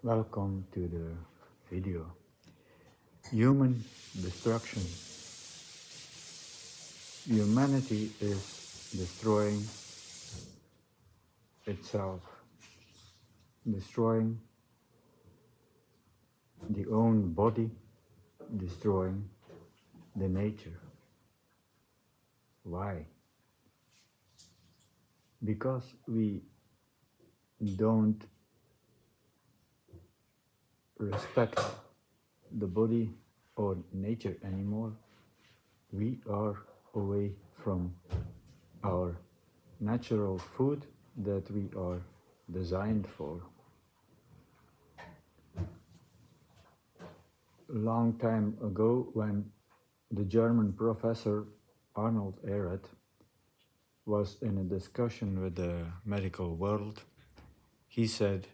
Welcome to the video. Human destruction. Humanity is destroying itself, destroying the own body, destroying the nature. Why? Because we don't respect the body or nature anymore. We are away from our natural food that we are designed for. A long time ago, when the German professor Arnold Ehret was in a discussion with the medical world, he said,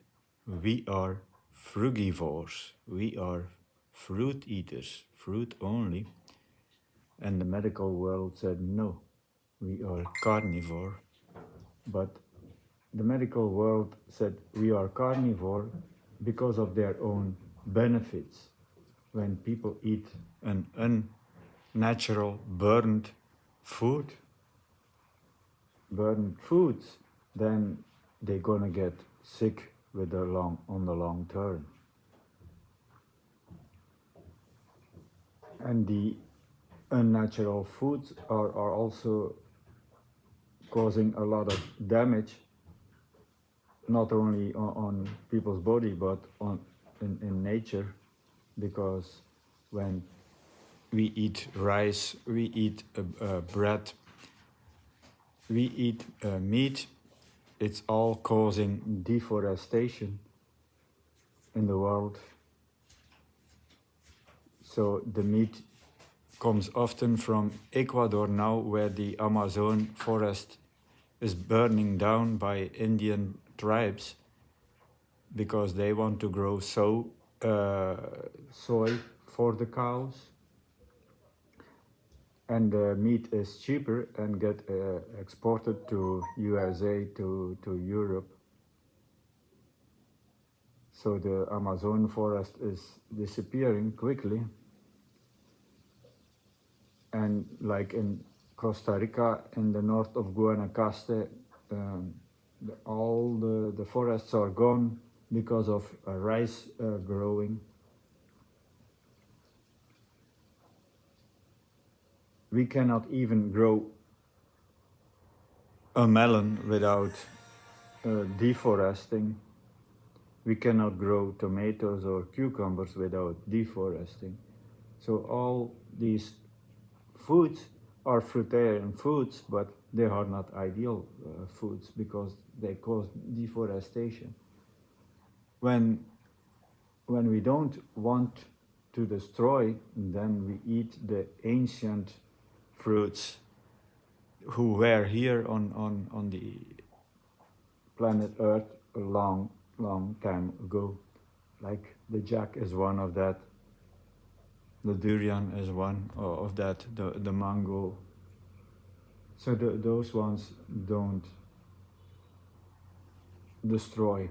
"We are frugivores, we are fruit eaters, fruit only." And the medical world said, "No, we are carnivore." But the medical world said, "We are carnivore because of their own benefits." When people eat an unnatural burned foods, then they're gonna get sick on the long term. And the unnatural foods are also causing a lot of damage, not only on people's body, but in nature, because when we eat rice, we eat bread, we eat meat, it's all causing deforestation in the world. So the meat comes often from Ecuador now, where the Amazon forest is burning down by Indian tribes because they want to grow soy for the cows. And the meat is cheaper and get exported to USA, to Europe. So the Amazon forest is disappearing quickly. And like in Costa Rica, in the north of Guanacaste, all the forests are gone because of rice growing. We cannot even grow a melon without deforesting. We cannot grow tomatoes or cucumbers without deforesting. So all these foods are fruitarian foods, but they are not ideal foods because they cause deforestation. When we don't want to destroy, then we eat the ancient fruits who were here on the planet Earth a long time ago. Like the jack is one of that, the durian is one of that, the mango. So those ones don't destroy.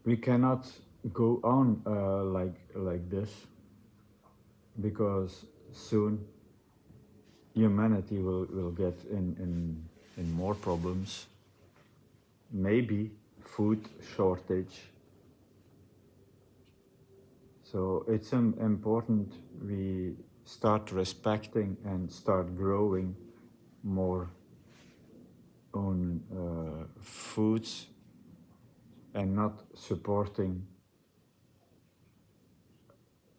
We cannot go on like this, because soon humanity will get in more problems. Maybe food shortage. So it's important we start respecting and start growing more own foods and not supporting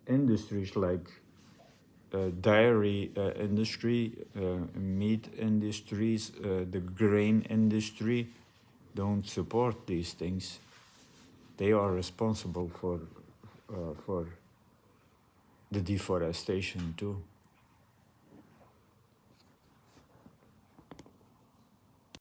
industries like dairy industry, meat industries, the grain industry. Don't support these things. They are responsible for the deforestation too.